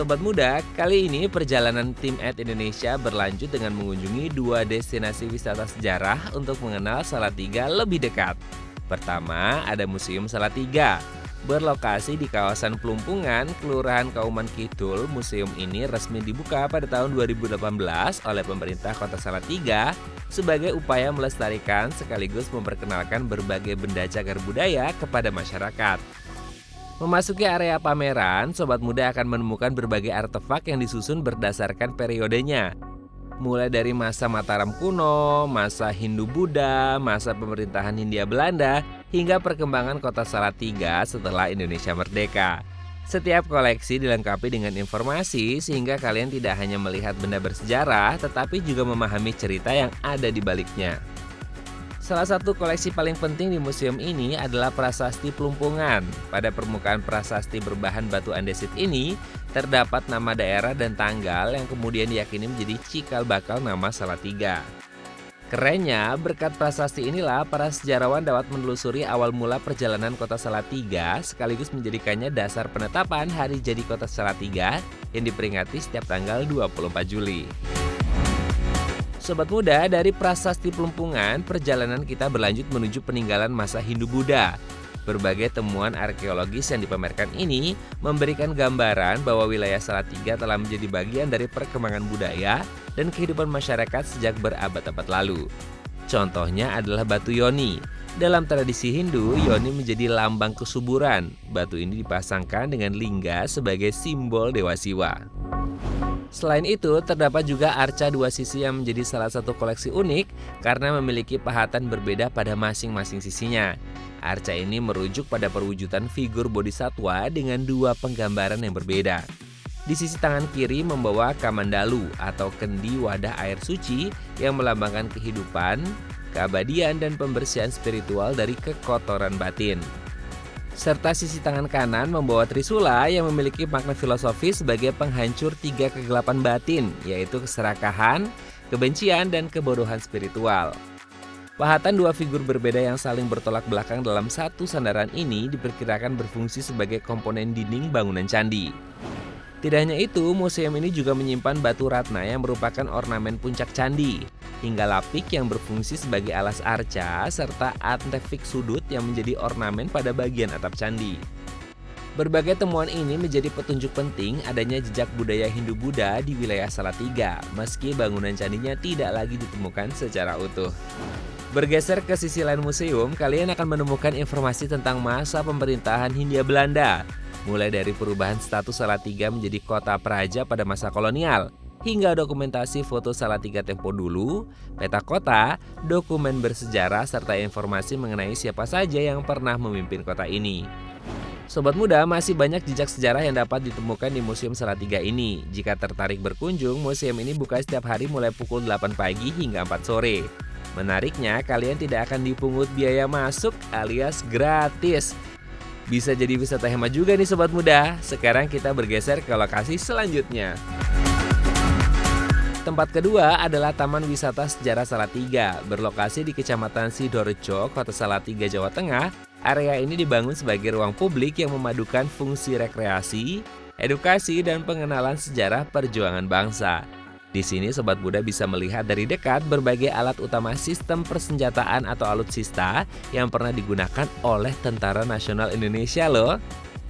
Sobat muda, kali ini perjalanan tim Indonesia berlanjut dengan mengunjungi dua destinasi wisata sejarah untuk mengenal Salatiga lebih dekat. Pertama, ada Museum Salatiga. Berlokasi di kawasan Pelumpungan, Kelurahan Kauman Kidul, museum ini resmi dibuka pada tahun 2018 oleh pemerintah Kota Salatiga sebagai upaya melestarikan sekaligus memperkenalkan berbagai benda cagar budaya kepada masyarakat. Memasuki area pameran, sobat muda akan menemukan berbagai artefak yang disusun berdasarkan periodenya. Mulai dari masa Mataram kuno, masa Hindu-Buddha, masa pemerintahan Hindia Belanda, hingga perkembangan kota Salatiga setelah Indonesia merdeka. Setiap koleksi dilengkapi dengan informasi sehingga kalian tidak hanya melihat benda bersejarah, tetapi juga memahami cerita yang ada di baliknya. Salah satu koleksi paling penting di museum ini adalah prasasti Pelumpungan. Pada permukaan prasasti berbahan batu andesit ini, terdapat nama daerah dan tanggal yang kemudian diyakini menjadi cikal bakal nama Salatiga. Kerennya, berkat prasasti inilah para sejarawan dapat menelusuri awal mula perjalanan kota Salatiga sekaligus menjadikannya dasar penetapan hari jadi kota Salatiga yang diperingati setiap tanggal 24 Juli. Sobat muda, dari prasasti Pelumpungan, perjalanan kita berlanjut menuju peninggalan masa Hindu-Buddha. Berbagai temuan arkeologis yang dipamerkan ini memberikan gambaran bahwa wilayah Salatiga telah menjadi bagian dari perkembangan budaya dan kehidupan masyarakat sejak berabad-abad lalu. Contohnya adalah batu yoni. Dalam tradisi Hindu, yoni menjadi lambang kesuburan. Batu ini dipasangkan dengan lingga sebagai simbol Dewa Siwa. Selain itu, terdapat juga arca dua sisi yang menjadi salah satu koleksi unik karena memiliki pahatan berbeda pada masing-masing sisinya. Arca ini merujuk pada perwujudan figur bodhisatwa dengan dua penggambaran yang berbeda. Di sisi tangan kiri membawa kamandalu atau kendi wadah air suci yang melambangkan kehidupan, keabadian, dan pembersihan spiritual dari kekotoran batin. Serta sisi tangan kanan membawa trisula yang memiliki makna filosofis sebagai penghancur tiga kegelapan batin, yaitu keserakahan, kebencian, dan kebodohan spiritual. Pahatan dua figur berbeda yang saling bertolak belakang dalam satu sandaran ini diperkirakan berfungsi sebagai komponen dinding bangunan candi. Tidak hanya itu, museum ini juga menyimpan batu ratna yang merupakan ornamen puncak candi, hingga lapik yang berfungsi sebagai alas arca, serta artefak sudut yang menjadi ornamen pada bagian atap candi. Berbagai temuan ini menjadi petunjuk penting adanya jejak budaya Hindu-Buddha di wilayah Salatiga, meski bangunan candinya tidak lagi ditemukan secara utuh. Bergeser ke sisi lain museum, kalian akan menemukan informasi tentang masa pemerintahan Hindia Belanda, mulai dari perubahan status Salatiga menjadi kota praja pada masa kolonial, hingga dokumentasi foto Salatiga tempo dulu, peta kota, dokumen bersejarah, serta informasi mengenai siapa saja yang pernah memimpin kota ini. Sobat muda, masih banyak jejak sejarah yang dapat ditemukan di Museum Salatiga ini. Jika tertarik berkunjung, museum ini buka setiap hari mulai pukul 8 pagi hingga 4 sore. Menariknya, kalian tidak akan dipungut biaya masuk alias gratis. Bisa jadi wisata hemat juga nih sobat muda. Sekarang kita bergeser ke lokasi selanjutnya. Tempat kedua adalah Taman Wisata Sejarah Salatiga. Berlokasi di Kecamatan Sidorejo, Kota Salatiga, Jawa Tengah. Area ini dibangun sebagai ruang publik yang memadukan fungsi rekreasi, edukasi, dan pengenalan sejarah perjuangan bangsa. Di sini sobat muda bisa melihat dari dekat berbagai alat utama sistem persenjataan atau alutsista yang pernah digunakan oleh Tentara Nasional Indonesia loh.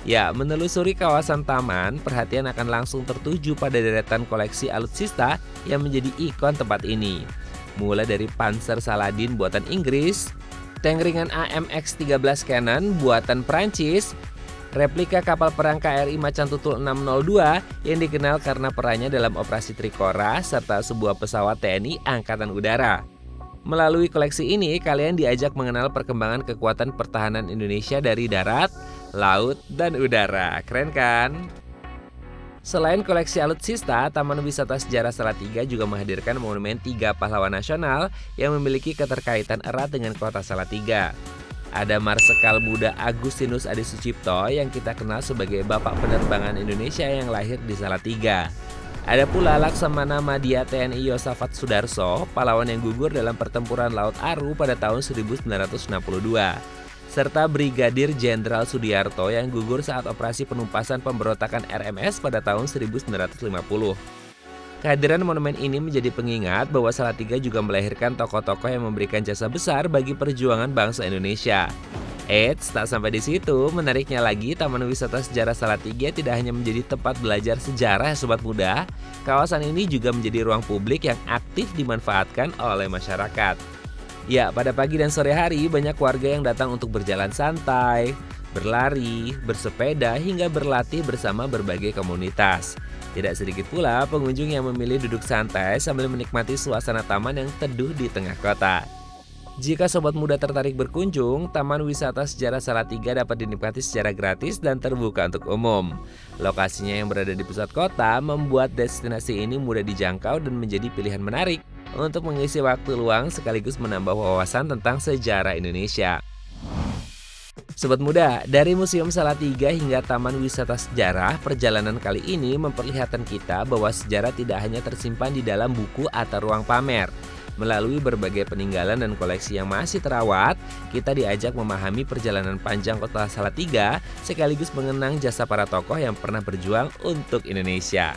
Ya, menelusuri kawasan taman, perhatian akan langsung tertuju pada deretan koleksi alutsista yang menjadi ikon tempat ini. Mulai dari Panzer Saladin buatan Inggris, tank ringan AMX-13 Cannon buatan Prancis, replika kapal perang KRI Macan Tutul 602 yang dikenal karena perannya dalam operasi Trikora, serta sebuah pesawat TNI Angkatan Udara. Melalui koleksi ini, kalian diajak mengenal perkembangan kekuatan pertahanan Indonesia dari darat, laut, dan udara. Keren kan? Selain koleksi alutsista, Taman Wisata Sejarah Salatiga juga menghadirkan monumen 3 pahlawan nasional yang memiliki keterkaitan erat dengan kota Salatiga. Ada Marsekal Muda Agustinus Adi Sucipto yang kita kenal sebagai Bapak Penerbangan Indonesia yang lahir di Salatiga. Ada pula Laksamana Madya TNI Yosafat Sudarso, pahlawan yang gugur dalam pertempuran Laut Aru pada tahun 1962. serta Brigadir Jenderal Sudiarto yang gugur saat operasi penumpasan pemberontakan RMS pada tahun 1950. Kehadiran monumen ini menjadi pengingat bahwa Salatiga juga melahirkan tokoh-tokoh yang memberikan jasa besar bagi perjuangan bangsa Indonesia. Eits, tak sampai di situ, menariknya lagi, Taman Wisata Sejarah Salatiga tidak hanya menjadi tempat belajar sejarah ya sobat muda, kawasan ini juga menjadi ruang publik yang aktif dimanfaatkan oleh masyarakat. Ya, pada pagi dan sore hari banyak warga yang datang untuk berjalan santai, berlari, bersepeda, hingga berlatih bersama berbagai komunitas. Tidak sedikit pula pengunjung yang memilih duduk santai sambil menikmati suasana taman yang teduh di tengah kota. Jika sobat muda tertarik berkunjung, Taman Wisata Sejarah Salatiga dapat dinikmati secara gratis dan terbuka untuk umum. Lokasinya yang berada di pusat kota membuat destinasi ini mudah dijangkau dan menjadi pilihan menarik untuk mengisi waktu luang sekaligus menambah wawasan tentang sejarah Indonesia. Sobat muda, dari Museum Salatiga hingga Taman Wisata Sejarah, perjalanan kali ini memperlihatkan kita bahwa sejarah tidak hanya tersimpan di dalam buku atau ruang pamer. Melalui berbagai peninggalan dan koleksi yang masih terawat, kita diajak memahami perjalanan panjang kota Salatiga sekaligus mengenang jasa para tokoh yang pernah berjuang untuk Indonesia.